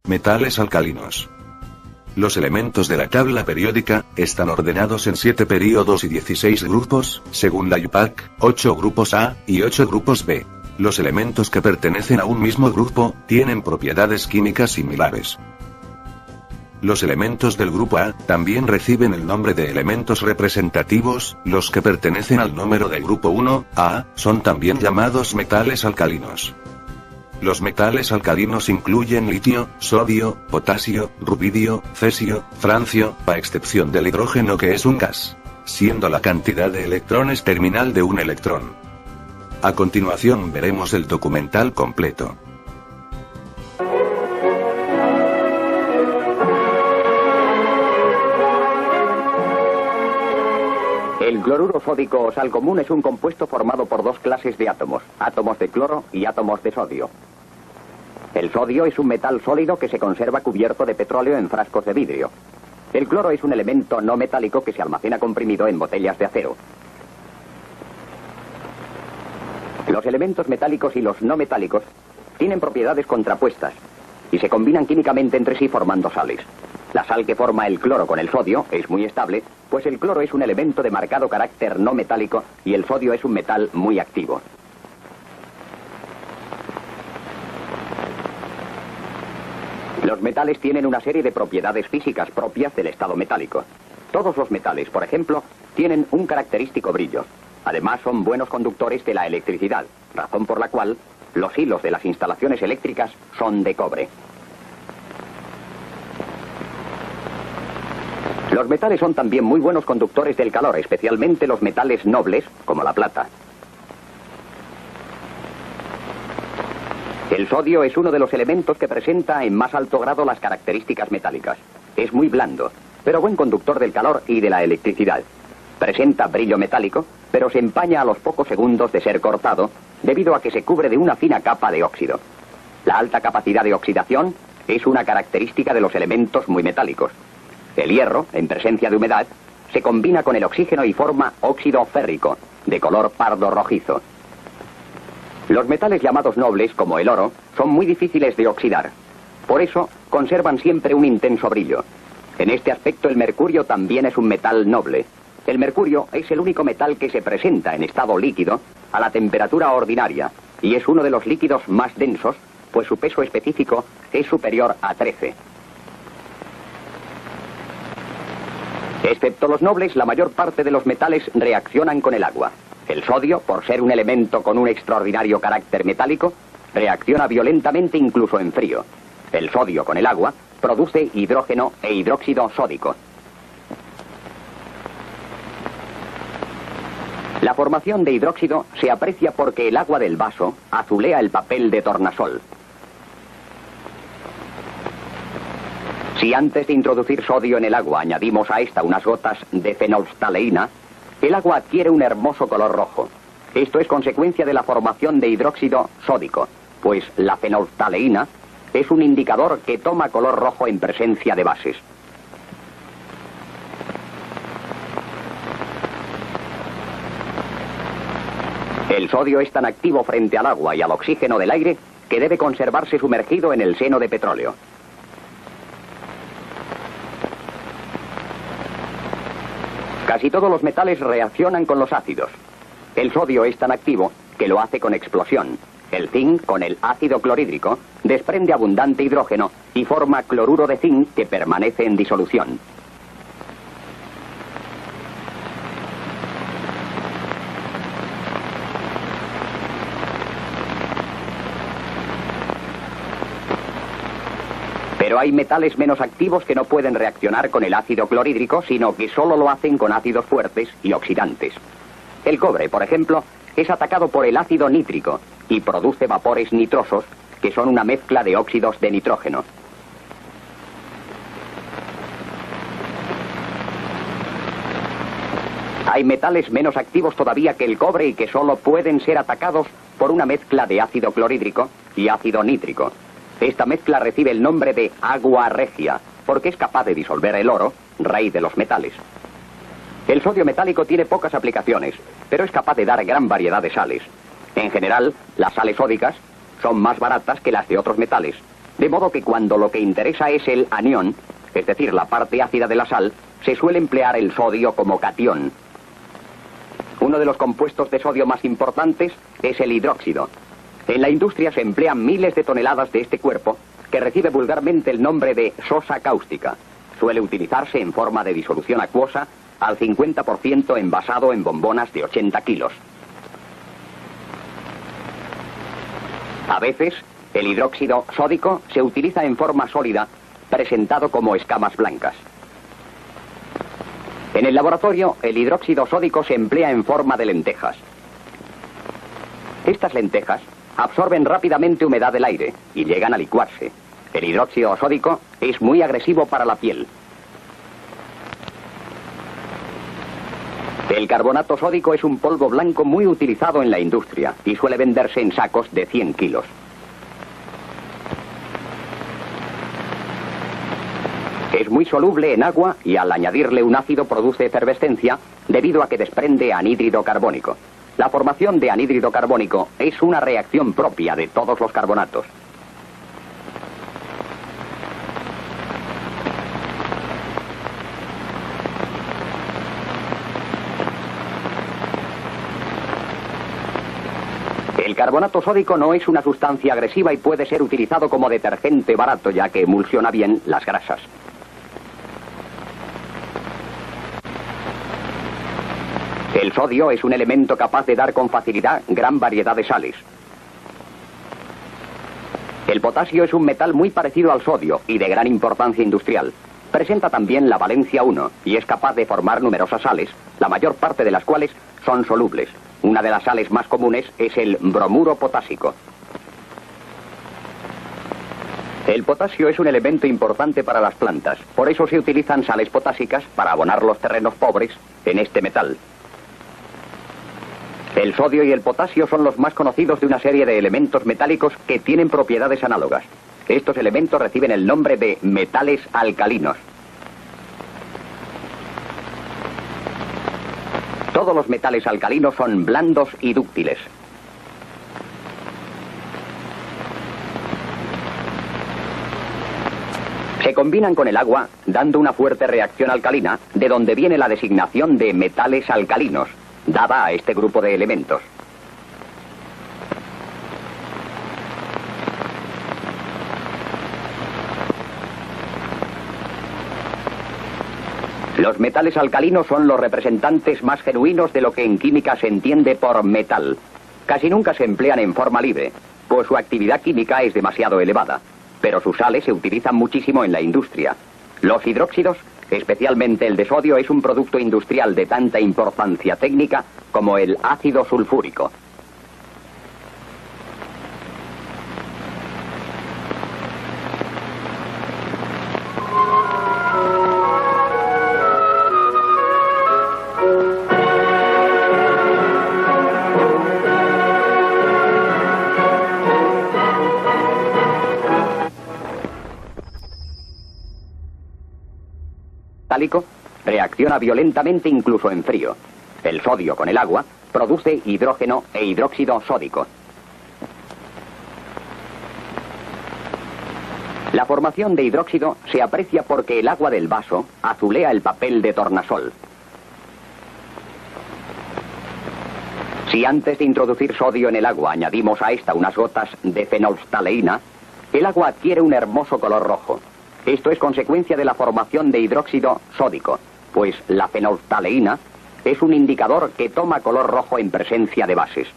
Metales alcalinos. Los elementos de la tabla periódica están ordenados en 7 períodos y 16 grupos, según la IUPAC, 8 grupos A y 8 grupos B. Los elementos que pertenecen a un mismo grupo tienen propiedades químicas similares. Los elementos del grupo A también reciben el nombre de elementos representativos. Los que pertenecen al número del grupo 1A son también llamados metales alcalinos. Los metales alcalinos incluyen litio, sodio, potasio, rubidio, cesio, francio, a excepción del hidrógeno, que es un gas, siendo la cantidad de electrones terminal de un electrón. A continuación veremos el documental completo. El cloruro sódico o sal común es un compuesto formado por dos clases de átomos, átomos de cloro y átomos de sodio. El sodio es un metal sólido que se conserva cubierto de petróleo en frascos de vidrio. El cloro es un elemento no metálico que se almacena comprimido en botellas de acero. Los elementos metálicos y los no metálicos tienen propiedades contrapuestas y se combinan químicamente entre sí formando sales. La sal que forma el cloro con el sodio es muy estable, pues el cloro es un elemento de marcado carácter no metálico y el sodio es un metal muy activo. Los metales tienen una serie de propiedades físicas propias del estado metálico. Todos los metales, por ejemplo, tienen un característico brillo. Además, son buenos conductores de la electricidad, razón por la cual los hilos de las instalaciones eléctricas son de cobre. Los metales son también muy buenos conductores del calor, especialmente los metales nobles, como la plata. El sodio es uno de los elementos que presenta en más alto grado las características metálicas. Es muy blando, pero buen conductor del calor y de la electricidad. Presenta brillo metálico, pero se empaña a los pocos segundos de ser cortado, debido a que se cubre de una fina capa de óxido. La alta capacidad de oxidación es una característica de los elementos muy metálicos. El hierro, en presencia de humedad, se combina con el oxígeno y forma óxido férrico, de color pardo rojizo. Los metales llamados nobles, como el oro, son muy difíciles de oxidar. Por eso, conservan siempre un intenso brillo. En este aspecto, el mercurio también es un metal noble. El mercurio es el único metal que se presenta en estado líquido a la temperatura ordinaria, y es uno de los líquidos más densos, pues su peso específico es superior a 13. Excepto los nobles, la mayor parte de los metales reaccionan con el agua. El sodio, por ser un elemento con un extraordinario carácter metálico, reacciona violentamente incluso en frío. El sodio con el agua produce hidrógeno e hidróxido sódico. La formación de hidróxido se aprecia porque el agua del vaso azulea el papel de tornasol. Si antes de introducir sodio en el agua añadimos a esta unas gotas de fenolftaleína, el agua adquiere un hermoso color rojo. Esto es consecuencia de la formación de hidróxido sódico, pues la fenolftaleína es un indicador que toma color rojo en presencia de bases. El sodio es tan activo frente al agua y al oxígeno del aire que debe conservarse sumergido en el seno de petróleo. Casi todos los metales reaccionan con los ácidos. El sodio es tan activo que lo hace con explosión. El zinc, con el ácido clorhídrico, desprende abundante hidrógeno y forma cloruro de zinc que permanece en disolución. Pero hay metales menos activos que no pueden reaccionar con el ácido clorhídrico, sino que solo lo hacen con ácidos fuertes y oxidantes. El cobre, por ejemplo, es atacado por el ácido nítrico y produce vapores nitrosos, que son una mezcla de óxidos de nitrógeno. Hay metales menos activos todavía que el cobre y que solo pueden ser atacados por una mezcla de ácido clorhídrico y ácido nítrico. Esta mezcla recibe el nombre de agua regia, porque es capaz de disolver el oro, rey de los metales. El sodio metálico tiene pocas aplicaciones, pero es capaz de dar gran variedad de sales. En general, las sales sódicas son más baratas que las de otros metales, De modo que cuando lo que interesa es el anión, es decir, la parte ácida de la sal, se suele emplear el sodio como catión. Uno de los compuestos de sodio más importantes es el hidróxido. En la industria se emplean miles de toneladas de este cuerpo, que recibe vulgarmente el nombre de sosa cáustica. Suele utilizarse en forma de disolución acuosa, al 50% envasado en bombonas de 80 kilos. A veces, el hidróxido sódico se utiliza en forma sólida, presentado como escamas blancas. En el laboratorio, el hidróxido sódico se emplea en forma de lentejas. Estas lentejas absorben rápidamente humedad del aire y llegan a licuarse. El hidróxido sódico es muy agresivo para la piel. El carbonato sódico es un polvo blanco muy utilizado en la industria y suele venderse en sacos de 100 kilos. Es muy soluble en agua y al añadirle un ácido produce efervescencia debido a que desprende anhídrido carbónico. La formación de anhídrido carbónico es una reacción propia de todos los carbonatos. El carbonato sódico no es una sustancia agresiva y puede ser utilizado como detergente barato, ya que emulsiona bien las grasas. El sodio es un elemento capaz de dar con facilidad gran variedad de sales. El potasio es un metal muy parecido al sodio y de gran importancia industrial. Presenta también la valencia 1 y es capaz de formar numerosas sales, la mayor parte de las cuales son solubles. Una de las sales más comunes es el bromuro potásico. El potasio es un elemento importante para las plantas, por eso se utilizan sales potásicas para abonar los terrenos pobres en este metal. El sodio y el potasio son los más conocidos de una serie de elementos metálicos que tienen propiedades análogas. Estos elementos reciben el nombre de metales alcalinos. Todos los metales alcalinos son blandos y dúctiles. Se combinan con el agua, dando una fuerte reacción alcalina, de donde viene la designación de metales alcalinos, dada a este grupo de elementos. Los metales alcalinos son los representantes más genuinos de lo que en química se entiende por metal. Casi nunca se emplean en forma libre, pues su actividad química es demasiado elevada, pero sus sales se utilizan muchísimo en la industria. Los hidróxidos, especialmente el de sodio, es un producto industrial de tanta importancia técnica como el ácido sulfúrico. Reacciona violentamente incluso en frío. El sodio con el agua produce hidrógeno e hidróxido sódico. La formación de hidróxido se aprecia porque el agua del vaso azulea el papel de tornasol. Si antes de introducir sodio en el agua añadimos a esta unas gotas de fenolftaleína, el agua adquiere un hermoso color rojo. Esto es consecuencia de la formación de hidróxido sódico, pues la fenolftaleína es un indicador que toma color rojo en presencia de bases.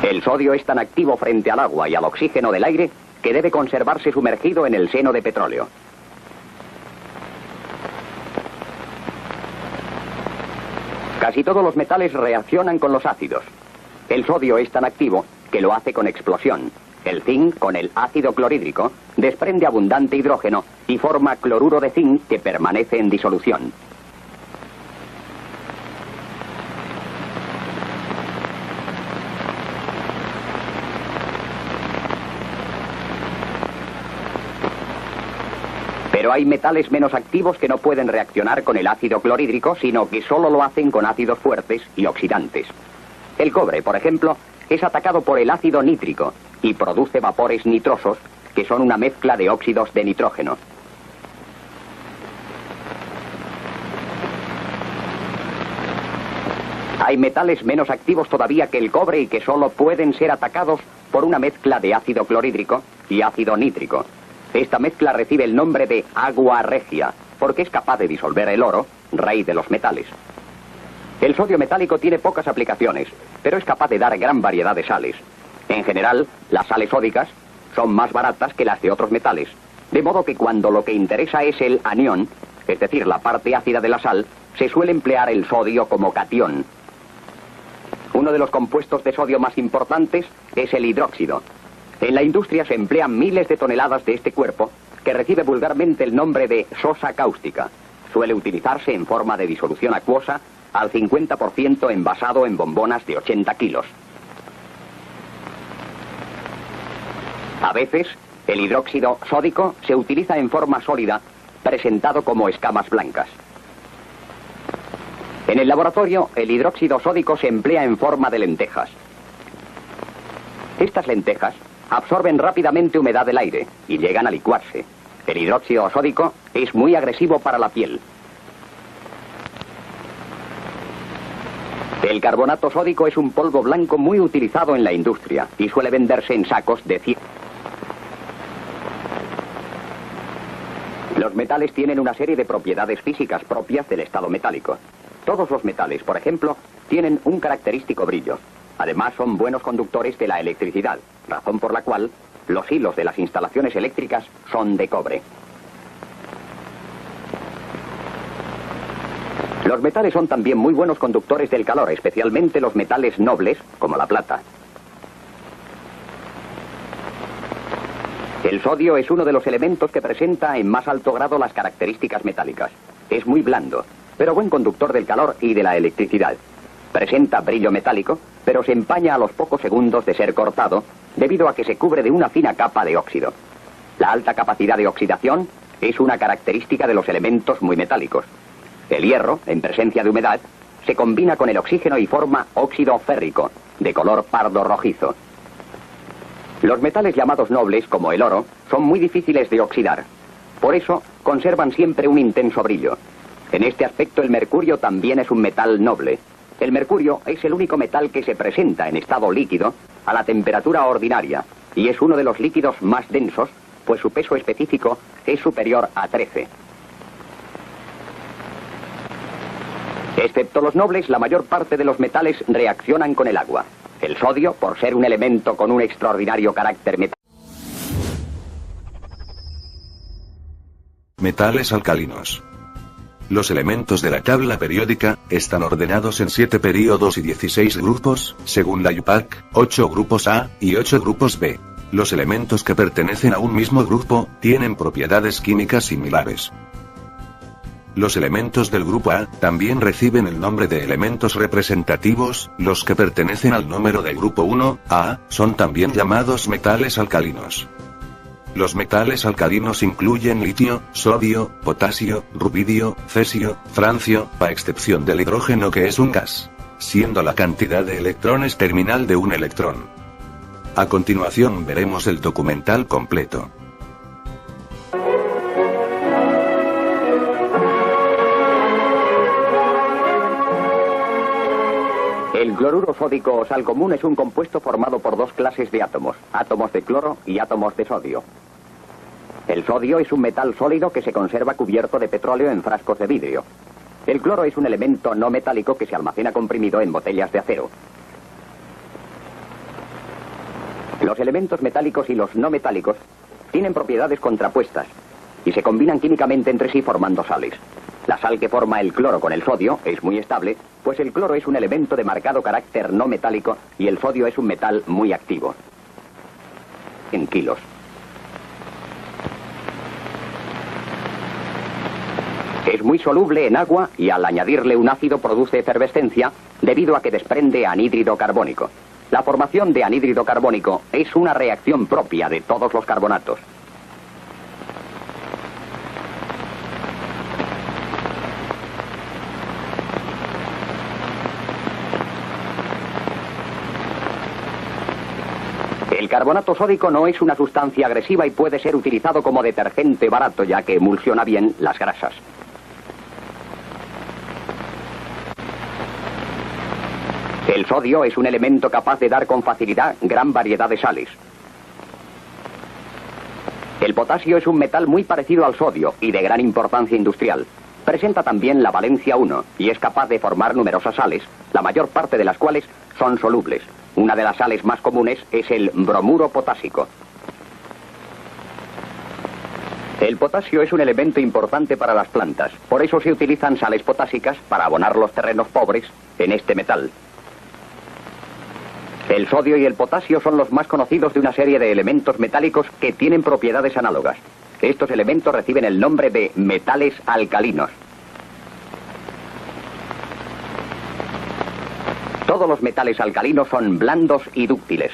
El sodio es tan activo frente al agua y al oxígeno del aire que debe conservarse sumergido en el seno de petróleo. Casi todos los metales reaccionan con los ácidos. El sodio es tan activo que lo hace con explosión. El zinc, con el ácido clorhídrico, desprende abundante hidrógeno y forma cloruro de zinc que permanece en disolución. Pero hay metales menos activos que no pueden reaccionar con el ácido clorhídrico, sino que solo lo hacen con ácidos fuertes y oxidantes. El cobre, por ejemplo, es atacado por el ácido nítrico y produce vapores nitrosos, que son una mezcla de óxidos de nitrógeno. Hay metales menos activos todavía que el cobre y que solo pueden ser atacados por una mezcla de ácido clorhídrico y ácido nítrico. Esta mezcla recibe el nombre de agua regia, porque es capaz de disolver el oro, rey de los metales. El sodio metálico tiene pocas aplicaciones, pero es capaz de dar gran variedad de sales. En general, las sales sódicas son más baratas que las de otros metales, de modo que cuando lo que interesa es el anión, es decir, la parte ácida de la sal, se suele emplear el sodio como catión. Uno de los compuestos de sodio más importantes es el hidróxido. En la industria se emplean miles de toneladas de este cuerpo, que recibe vulgarmente el nombre de sosa cáustica. Suele utilizarse en forma de disolución acuosa, al 50% envasado en bombonas de 80 kilos. A veces, el hidróxido sódico se utiliza en forma sólida, presentado como escamas blancas. En el laboratorio, el hidróxido sódico se emplea en forma de lentejas. Estas lentejas absorben rápidamente humedad del aire y llegan a licuarse. El hidróxido sódico es muy agresivo para la piel. El carbonato sódico es un polvo blanco muy utilizado en la industria y suele venderse en sacos de 100. Los metales tienen una serie de propiedades físicas propias del estado metálico. Todos los metales, por ejemplo, tienen un característico brillo. Además, son buenos conductores de la electricidad, razón por la cual los hilos de las instalaciones eléctricas son de cobre. Los metales son también muy buenos conductores del calor, especialmente los metales nobles, como la plata. El sodio es uno de los elementos que presenta en más alto grado las características metálicas. Es muy blando, pero buen conductor del calor y de la electricidad. Presenta brillo metálico, pero se empaña a los pocos segundos de ser cortado, debido a que se cubre de una fina capa de óxido. La alta capacidad de oxidación es una característica de los elementos muy metálicos. El hierro, en presencia de humedad, se combina con el oxígeno y forma óxido férrico, de color pardo rojizo. Los metales llamados nobles, como el oro, son muy difíciles de oxidar. Por eso, conservan siempre un intenso brillo. En este aspecto, el mercurio también es un metal noble. El mercurio es el único metal que se presenta en estado líquido a la temperatura ordinaria y es uno de los líquidos más densos, pues su peso específico es superior a 13. Excepto los nobles, la mayor parte de los metales reaccionan con el agua. El sodio, por ser un elemento con un extraordinario carácter metálico. Metales alcalinos. Los elementos de la tabla periódica están ordenados en 7 períodos y 16 grupos, según la IUPAC, 8 grupos A y 8 grupos B. Los elementos que pertenecen a un mismo grupo tienen propiedades químicas similares. Los elementos del grupo A también reciben el nombre de elementos representativos. Los que pertenecen al número del grupo 1A son también llamados metales alcalinos. Los metales alcalinos incluyen litio, sodio, potasio, rubidio, cesio, francio, a excepción del hidrógeno, que es un gas, siendo la cantidad de electrones terminal de un electrón. A continuación veremos el documental completo. El cloruro sódico o sal común es un compuesto formado por dos clases de átomos, átomos de cloro y átomos de sodio. El sodio es un metal sólido que se conserva cubierto de petróleo en frascos de vidrio. El cloro es un elemento no metálico que se almacena comprimido en botellas de acero. Los elementos metálicos y los no metálicos tienen propiedades contrapuestas y se combinan químicamente entre sí formando sales. La sal que forma el cloro con el sodio es muy estable, pues el cloro es un elemento de marcado carácter no metálico y el sodio es un metal muy activo. En kilos. Es muy soluble en agua y al añadirle un ácido produce efervescencia debido a que desprende anhídrido carbónico. La formación de anhídrido carbónico es una reacción propia de todos los carbonatos. El carbonato sódico no es una sustancia agresiva y puede ser utilizado como detergente barato, ya que emulsiona bien las grasas. El sodio es un elemento capaz de dar con facilidad gran variedad de sales. El potasio es un metal muy parecido al sodio y de gran importancia industrial. Presenta también la valencia 1 y es capaz de formar numerosas sales, la mayor parte de las cuales son solubles. Una de las sales más comunes es el bromuro potásico. El potasio es un elemento importante para las plantas, por eso se utilizan sales potásicas para abonar los terrenos pobres en este metal. El sodio y el potasio son los más conocidos de una serie de elementos metálicos que tienen propiedades análogas. Estos elementos reciben el nombre de metales alcalinos. Todos los metales alcalinos son blandos y dúctiles.